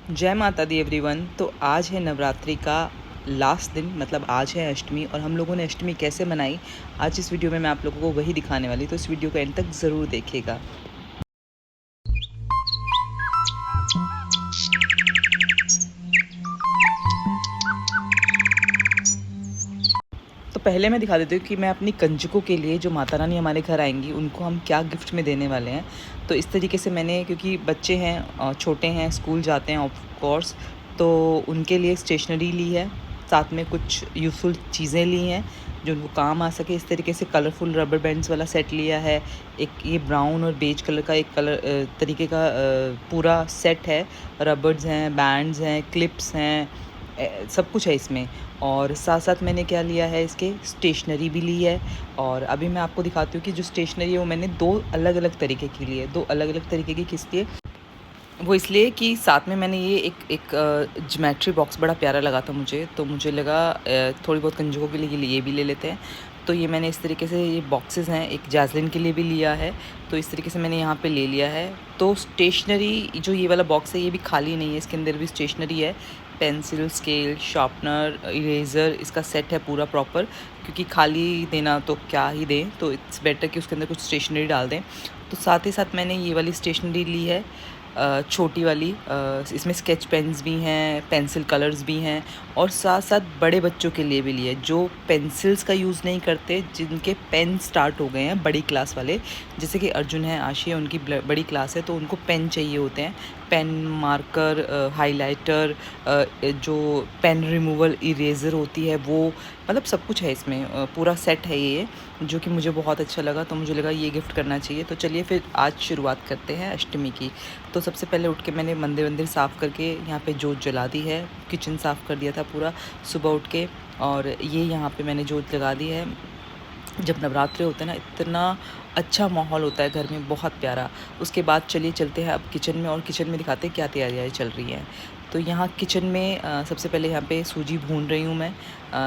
जय माता दी एवरीवन। तो आज है नवरात्रि का लास्ट दिन, मतलब आज है अष्टमी। और हम लोगों ने अष्टमी कैसे मनाई आज इस वीडियो में मैं आप लोगों को वही दिखाने वाली, तो इस वीडियो को एंड तक ज़रूर देखिएगा। तो पहले मैं दिखा देती हूँ कि मैं अपनी कंजकों के लिए, जो माता रानी हमारे घर आएंगी, उनको हम क्या गिफ्ट में देने वाले हैं। तो इस तरीके से मैंने, क्योंकि बच्चे हैं, छोटे हैं, स्कूल जाते हैं ऑफ कोर्स, तो उनके लिए स्टेशनरी ली है, साथ में कुछ यूज़फुल चीज़ें ली हैं जो उनको काम आ सके। इस तरीके से कलरफुल रबर बैंड्स वाला सेट लिया है। एक ये ब्राउन और बेज कलर का एक तरीके का पूरा सेट है। रबर्स हैं, बैंड्स हैं, क्लिप्स हैं, सब कुछ है इसमें। और साथ साथ मैंने क्या लिया है, इसके स्टेशनरी भी ली है। और अभी मैं आपको दिखाती हूँ कि जो स्टेशनरी है वो मैंने दो अलग अलग तरीके की ली है। दो अलग अलग तरीके की किस लिए? वो इसलिए कि साथ में मैंने ये एक ज्योमेट्री बॉक्स बड़ा प्यारा लगा था मुझे, तो मुझे लगा थोड़ी बहुत कंजकों के लिए ये भी ले लेते हैं। तो ये मैंने इस तरीके से, ये बॉक्सेस हैं, एक जैस्लिन के लिए भी लिया है, तो इस तरीके से मैंने यहाँ पे ले लिया है। तो स्टेशनरी जो ये वाला बॉक्स है ये भी खाली नहीं है, इसके अंदर भी स्टेशनरी है। पेंसिल, स्केल, शार्पनर, इरेज़र, इसका सेट है पूरा प्रॉपर, क्योंकि खाली देना तो क्या ही दें, तो इट्स बेटर कि उसके अंदर कुछ स्टेशनरी डाल दें। तो साथ ही साथ मैंने ये वाली स्टेशनरी ली है, छोटी वाली। इसमें स्केच पेन्स भी हैं, पेंसिल कलर्स भी हैं, और साथ साथ बड़े बच्चों के लिए भी लिए, जो पेंसिल्स का यूज़ नहीं करते, जिनके पेन स्टार्ट हो गए हैं, बड़ी क्लास वाले, जैसे कि अर्जुन है, आशी है, उनकी बड़ी क्लास है, तो उनको पेन चाहिए होते हैं। पेन, मार्कर, हाइलाइटर, जो पेन रिमूवल इरेज़र होती है वो, मतलब सब कुछ है इसमें। पूरा सेट है ये, जो कि मुझे बहुत अच्छा लगा, तो मुझे लगा ये गिफ्ट करना चाहिए। तो चलिए फिर आज शुरुआत करते हैं अष्टमी की। तो सबसे पहले उठ के मैंने मंदिर साफ़ करके यहाँ पे जोत जला दी है। किचन साफ़ कर दिया था पूरा सुबह उठ के, और ये यहाँ पे मैंने जोत लगा दी है। जब नवरात्रे होते हैं ना, इतना अच्छा माहौल होता है घर में, बहुत प्यारा। उसके बाद चलिए चलते हैं अब किचन में, और किचन में दिखाते हैं क्या तैयारियाँ चल रही हैं। तो यहाँ किचन में सबसे पहले यहाँ पे सूजी भून रही हूँ मैं।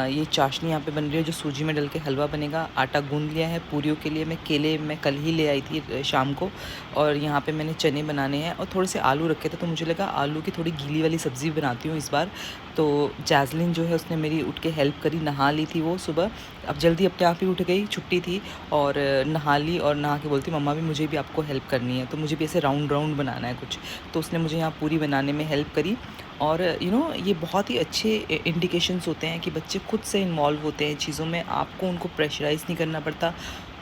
ये चाशनी यहाँ पे बन रही है, जो सूजी में डल के हलवा बनेगा। आटा गूंद लिया है पूरियों के लिए। मैं केले मैं कल ही ले आई थी शाम को। और यहाँ पे मैंने चने बनाने हैं, और थोड़े से आलू रखे थे, तो मुझे लगा आलू की थोड़ी गीली वाली सब्ज़ी बनाती हूँ इस बार। तो जैस्लिन जो है उसने मेरी उठ के हेल्प करी, नहा ली थी वो सुबह। अब जल्दी अपने आप ही उठ गई, छुट्टी थी, और नहा ली, और नहा के बोलती मम्मा भी मुझे भी आपको हेल्प करनी है, तो मुझे भी ऐसे राउंड राउंड बनाना है कुछ। तो उसने मुझे यहाँ पूरी बनाने में हेल्प करी। और ये बहुत ही अच्छे इंडिकेशंस होते हैं कि बच्चे खुद से इन्वॉल्व होते हैं चीज़ों में। आपको उनको प्रेशराइज़ नहीं करना पड़ता,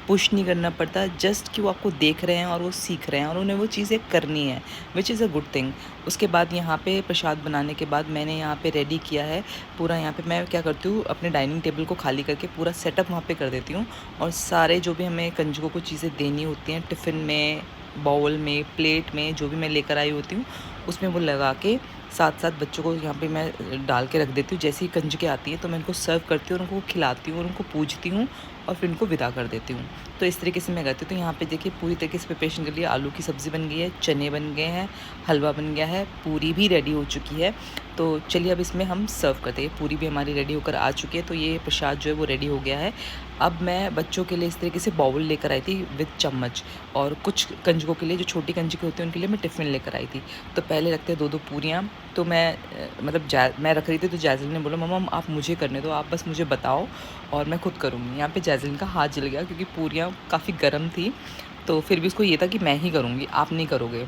पुश नहीं करना पड़ता, जस्ट कि वो आपको देख रहे हैं और वो सीख रहे हैं, और उन्हें वो चीज़ें करनी है, विच इज़ अ गुड थिंग। उसके बाद यहाँ पे प्रसाद बनाने के बाद मैंने यहाँ पे रेडी किया है पूरा। यहाँ पे मैं क्या करती हूँ, अपने डाइनिंग टेबल को खाली करके पूरा सेटअप वहाँ पे कर देती हूँ, और सारे जो भी हमें कंजकों को चीज़ें देनी होती हैं, टिफ़िन में, बाउल में, प्लेट में, जो भी मैं लेकर आई होती हूँ, उसमें वो लगा के साथ साथ बच्चों को यहाँ पे मैं डाल के रख देती हूँ। जैसे ही कंजकें आती हैं तो मैं उनको सर्व करती हूँ, और उनको खिलाती हूँ, और उनको पूजती हूँ, और फिर उनको विदा कर देती हूँ। तो इस तरीके से मैं करती हूँ। तो यहाँ पे देखिए पूरी तरीके से प्रिपरेशन कर लिया। आलू की सब्ज़ी बन गई है, चने बन गए हैं, हलवा बन गया है, पूरी भी रेडी हो चुकी है। तो चलिए अब इसमें हम सर्व करते हैं। पूरी भी हमारी रेडी होकर आ चुकी है, तो ये प्रसाद जो है वो रेडी हो गया है। अब मैं बच्चों के लिए इस तरीके से बाउल लेकर आई थी विद चम्मच, और कुछ कंजकों के लिए, जो छोटी कंजकें होती हैं, उनके लिए मैं टिफ़िन लेकर आई थी। तो पहले रखते हैं 2-2 पूरियाँ। तो मैं रख रही थी, तो जैज़लिन ने बोला मम्मा आप मुझे करने दो, आप बस मुझे बताओ और मैं खुद करूँगी। यहाँ पे जैज़लिन का हाथ जल गया, क्योंकि पूरियाँ काफ़ी गर्म थी, तो फिर भी उसको ये था कि मैं ही करूँगी, आप नहीं करोगे।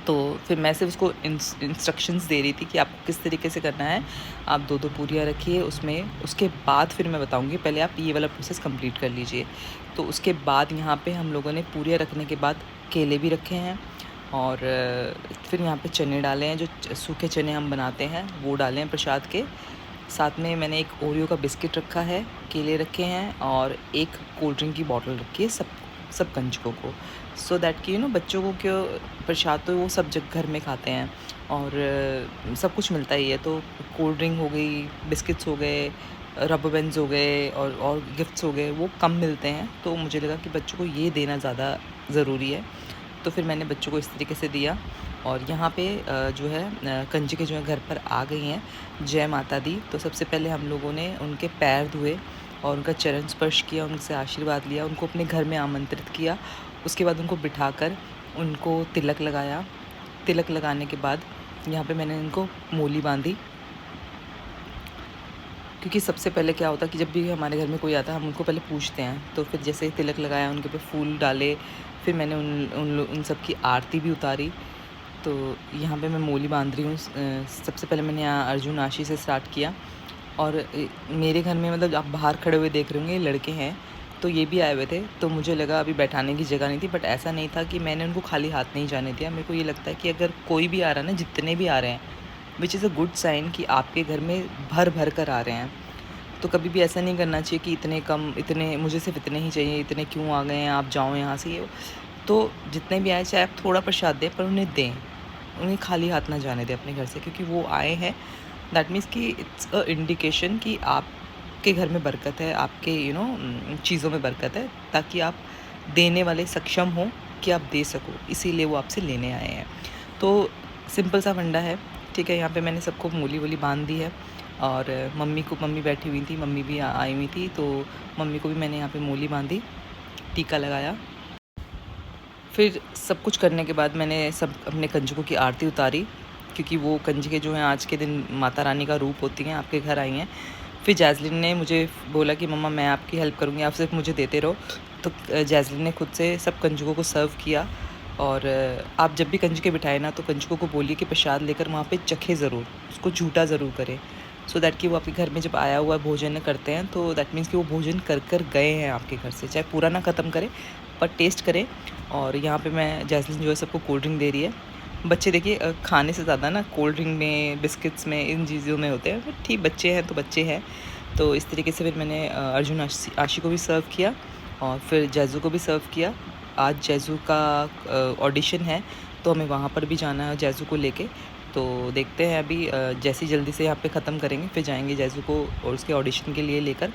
तो फिर मैं सिर्फ उसको इंस्ट्रक्शंस दे रही थी कि आपको किस तरीके से करना है। आप 2-2 पूरियाँ रखिए उसमें, उसके बाद फिर मैं बताऊँगी, पहले आप ये वाला प्रोसेस कंप्लीट कर लीजिए। तो उसके बाद यहाँ पे हम लोगों ने पूरियाँ रखने के बाद केले भी रखे हैं, और फिर यहाँ पे चने डाले हैं, जो सूखे चने हम बनाते हैं वो डाले हैं प्रसाद के साथ में। मैंने एक ओरियो का बिस्किट रखा है, केले रखे हैं, और एक कोल्ड ड्रिंक की बॉटल रखी है सब कंजकों को, सो दैट कि बच्चों को क्यों, प्रसाद तो वो सब जग घर में खाते हैं, और सब कुछ मिलता ही है। तो कोल्ड ड्रिंक हो गई, बिस्किट्स हो गए, रबर बैंड्स हो गए, और गिफ्ट्स हो गए, वो कम मिलते हैं, तो मुझे लगा कि बच्चों को ये देना ज़्यादा ज़रूरी है। तो फिर मैंने बच्चों को इस तरीके से दिया। और यहाँ पे जो है कंजकें जो है घर पर आ गई हैं। जय माता दी। तो सबसे पहले हम लोगों ने उनके पैर धोए, और उनका चरण स्पर्श किया, उनसे आशीर्वाद लिया, उनको अपने घर में आमंत्रित किया। उसके बाद उनको बिठाकर उनको तिलक लगाया। तिलक लगाने के बाद यहाँ पे मैंने इनको मोली बांधी, क्योंकि सबसे पहले क्या होता है कि जब भी हमारे घर में कोई आता है हम उनको पहले पूछते हैं, तो फिर जैसे तिलक लगाया, उनके पे फूल डाले, फिर मैंने उन सब की आरती भी उतारी। तो यहाँ पे मैं मोली बांध रही हूँ। सबसे पहले मैंने यहाँ अर्जुन आशी से स्टार्ट किया, और मेरे घर में मतलब आप बाहर खड़े हुए देख रहे होंगे, लड़के हैं, तो ये भी आए हुए थे, तो मुझे लगा अभी बैठाने की जगह नहीं थी, बट ऐसा नहीं था कि मैंने उनको खाली हाथ नहीं जाने दिया। मेरे को ये लगता है कि अगर कोई भी आ रहा है ना, जितने भी आ रहे हैं, which is a good sign कि आपके घर में भर भर कर आ रहे हैं। तो कभी भी ऐसा नहीं करना चाहिए कि इतने कम, इतने मुझे सिर्फ इतने ही चाहिए, इतने क्यों आ गए हैं, आप जाओ यहाँ से। ये तो जितने भी आए, चाहे आप थोड़ा प्रसाद दें, पर उन्हें दें, उन्हें खाली हाथ ना जाने दें अपने घर से, क्योंकि वो आए हैं। दैट मीन्स कि इट्स अ इंडिकेशन कि आपके घर में बरकत है, आपके चीज़ों में बरकत है, ताकि आप देने वाले सक्षम हो कि आप दे सको, इसीलिए वो आपसे लेने आए हैं। तो सिंपल सा फंडा है, ठीक है। यहाँ पे मैंने सबको मूली वूली बांध दी है, और मम्मी बैठी हुई थी, मम्मी भी आई हुई थी, तो मम्मी को भी मैंने यहाँ पे मूली बांधी, टीका लगाया। फिर सब कुछ करने के बाद मैंने सब अपने कंजकों की आरती उतारी, क्योंकि वो कंजकें जो हैं आज के दिन माता रानी का रूप होती हैं, आपके घर आई हैं। फिर जैज़लिन ने मुझे बोला कि मम्मा मैं आपकी हेल्प करूँगी, आप सिर्फ मुझे देते रहो। तो जैज़लिन ने खुद से सब कंजकों को सर्व किया। और आप जब भी कंजके बिठाए ना, तो कंजकों को बोलिए कि प्रसाद लेकर वहाँ पे चखे ज़रूर, उसको झूठा ज़रूर करें, सो दैट कि वो आपके घर में जब आया हुआ भोजन करते हैं, तो दैट मीन्स कि वो भोजन कर कर गए हैं आपके घर से, चाहे पूरा ना ख़त्म करें पर टेस्ट करें। और यहाँ पे मैं जैस्मिन जो है सबको कोल्ड ड्रिंक दे रही है। बच्चे देखिए खाने से ज़्यादा ना कोल्ड ड्रिंक में, बिस्किट्स में, इन चीज़ों में होते हैं, बट ठीक बच्चे हैं तो बच्चे हैं। तो इस तरीके से फिर मैंने अर्जुन आशी को भी सर्व किया, और फिर जैज़ू को भी सर्व किया। आज जैज़ू का ऑडिशन है, तो हमें वहाँ पर भी जाना है जैज़ू को लेके। तो देखते हैं अभी जैसी जल्दी से यहाँ पे ख़त्म करेंगे, फिर जाएंगे जैज़ू को और उसके ऑडिशन के लिए लेकर।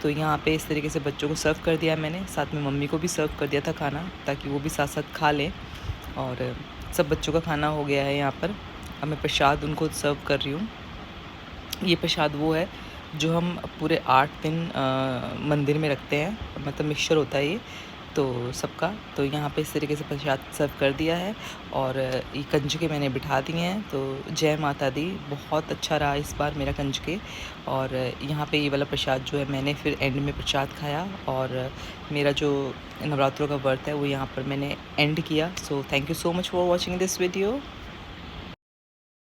तो यहाँ पे इस तरीके से बच्चों को सर्व कर दिया मैंने, साथ में मम्मी को भी सर्व कर दिया था खाना, ताकि वो भी साथ साथ खा लें। और सब बच्चों का खाना हो गया है यहाँ पर। अब मैं प्रसाद उनको सर्व कर रही हूँ। ये प्रसाद वो है जो हम पूरे 8 दिन मंदिर में रखते हैं, मतलब मिक्सचर होता है ये तो सबका। तो यहाँ पे इस तरीके से प्रसाद सर्व कर दिया है, और ये कंजके मैंने बिठा दिए हैं। तो जय माता दी, बहुत अच्छा रहा इस बार मेरा कंजके। और यहाँ पे ये वाला प्रसाद जो है मैंने फिर एंड में प्रसाद खाया, और मेरा जो नवरात्रों का व्रत है वो यहाँ पर मैंने एंड किया। So thank you so much for watching this video.